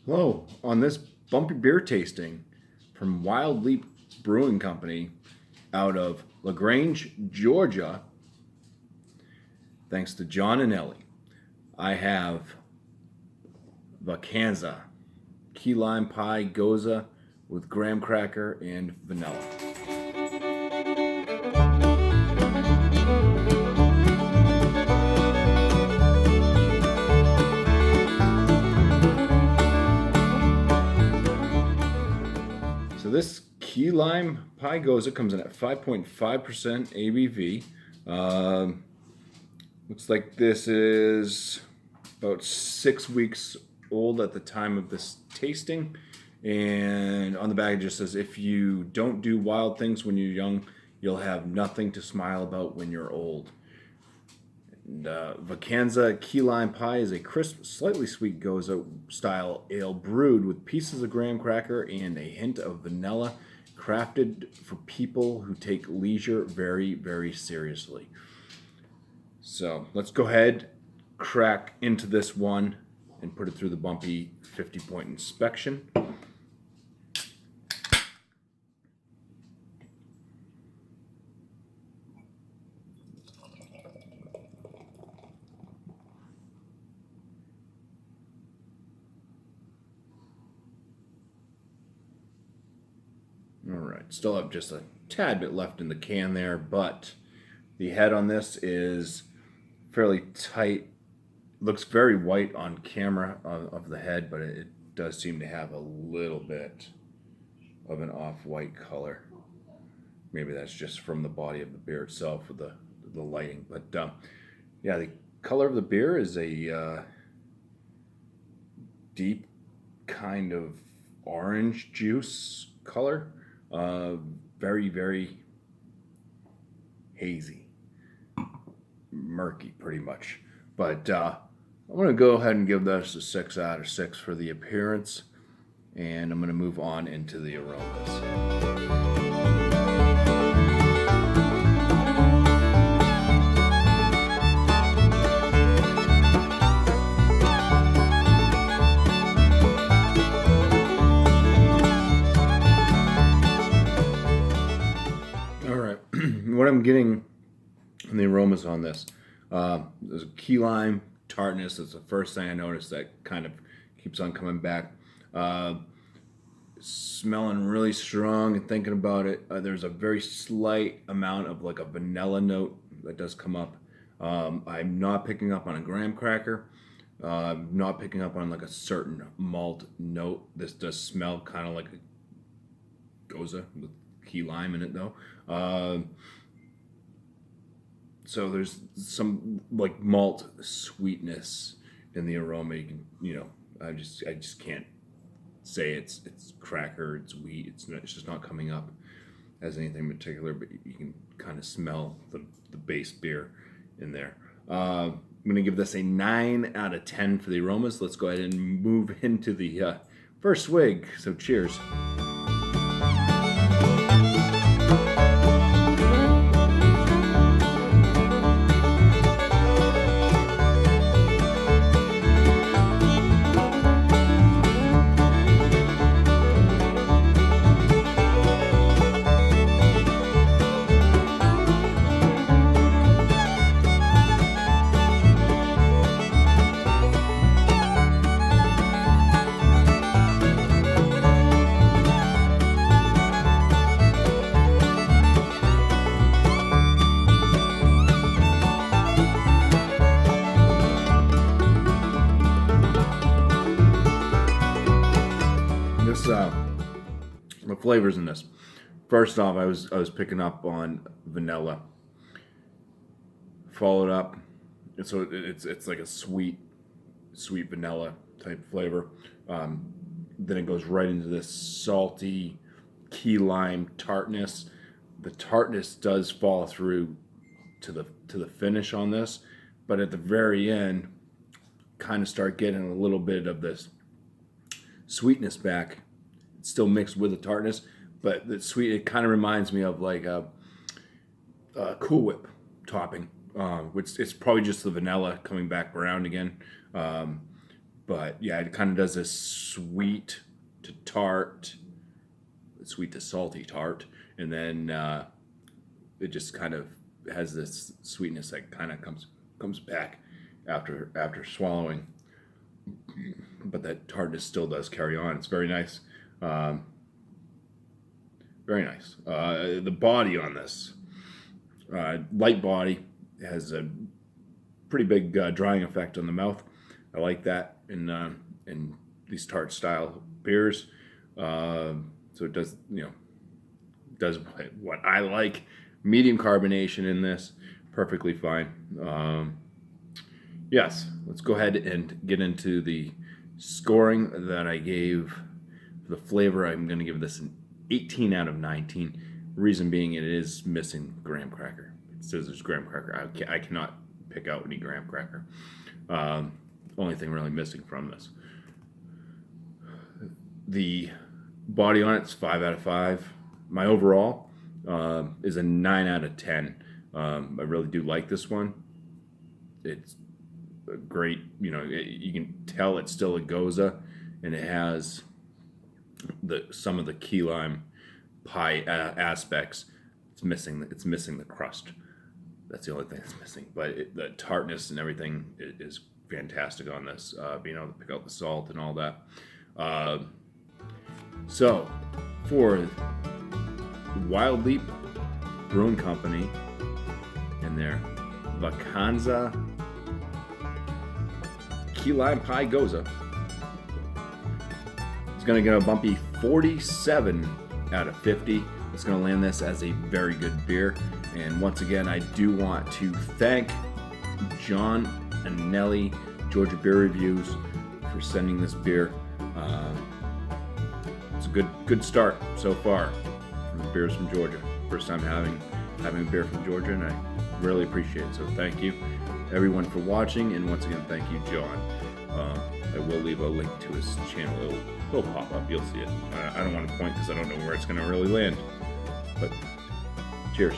Hello, on this bumpy beer tasting from Wild Leap Brewing Company out of LaGrange, Georgia, thanks to John and Ellie, I have Vacanza, key lime pie gose with graham cracker and vanilla. So this key lime pie gose comes in at 5.5% ABV. Looks like this is about 6 weeks old at the time of this tasting. And on the bag it just says, if you don't do wild things when you're young, you'll have nothing to smile about when you're old. And, Vacanza key lime pie is a crisp, slightly sweet gose style ale brewed with pieces of graham cracker and a hint of vanilla, crafted for people who take leisure very, very seriously. So let's go ahead, crack into this one, and put it through the BuMpY 50-point inspection. All right, still have just a tad bit left in the can there, but the head on this is fairly tight. Looks very white on camera of the head, but it does seem to have a little bit of an off-white color. Maybe that's just from the body of the beer itself with the lighting. But yeah, the color of the beer is a deep kind of orange juice color. Very, very hazy, murky, pretty much. But I'm going to go ahead and give this a 6 out of 6 for the appearance, and I'm going to move on into the aromas. All right, what I'm getting in the aromas on this, there's a key lime tartness. That's the first thing I noticed that kind of keeps on coming back. Smelling really strong and thinking about it, there's a very slight amount of like a vanilla note that does come up. I'm not picking up on a graham cracker. Not picking up on like a certain malt note. This does smell kind of like a gose with key lime in it though. So there's some like malt sweetness in the aroma. You can, I just can't say it's cracker, it's wheat. It's just not coming up as anything particular. But you can kind of smell the base beer in there. I'm gonna give this a 9 out of 10 for the aromas. Let's go ahead and move into the first swig. So cheers. This the flavors in this. First off, I was picking up on vanilla. Followed up, and so it's like a sweet vanilla type flavor. Then it goes right into this salty key lime tartness. The tartness does fall through to the finish on this, but at the very end, kind of start getting a little bit of this sweetness back. It's still mixed with the tartness, but the sweet, it kind of reminds me of like a Cool Whip topping, which it's probably just the vanilla coming back around again. But but yeah, it kind of does this sweet to tart, sweet to salty tart, and then it just kind of has this sweetness that kind of comes back after swallowing, but that tartness still does carry on. It's very nice. Very nice. The body on this, light body, has a pretty big drying effect on the mouth. I like that in these tart style beers. So it does, does what I like. Medium carbonation in this, perfectly fine. Yes, let's go ahead and get into the scoring that I gave for the flavor. I'm going to give this an 18 out of 19. Reason being, it is missing graham cracker. It says there's graham cracker. I cannot pick out any graham cracker. Only thing really missing from this. The body on it's 5 out of 5. My overall is a 9 out of 10. I really do like this one. It's a great, you can tell it's still a gose, and it has some of the key lime pie aspects. It's missing the crust. That's the only thing that's missing. But the tartness and everything is fantastic on this. Being able to pick out the salt and all that. So for Wild Leap Brewing Company and their Vacanza key lime pie gose, it's going to get a BuMpY 47 out of 50. It's going to land this as a very good beer. And once again, I do want to thank John and Nellie, Georgia Beer Reviews, for sending this beer. It's a good start so far from the beers from Georgia. First time having a beer from Georgia, and I really appreciate it. So thank you, everyone, for watching. And once again, thank you, John. I will leave a link to his channel. It'll pop up. You'll see it. I don't want to point because I don't know where it's going to really land. But cheers.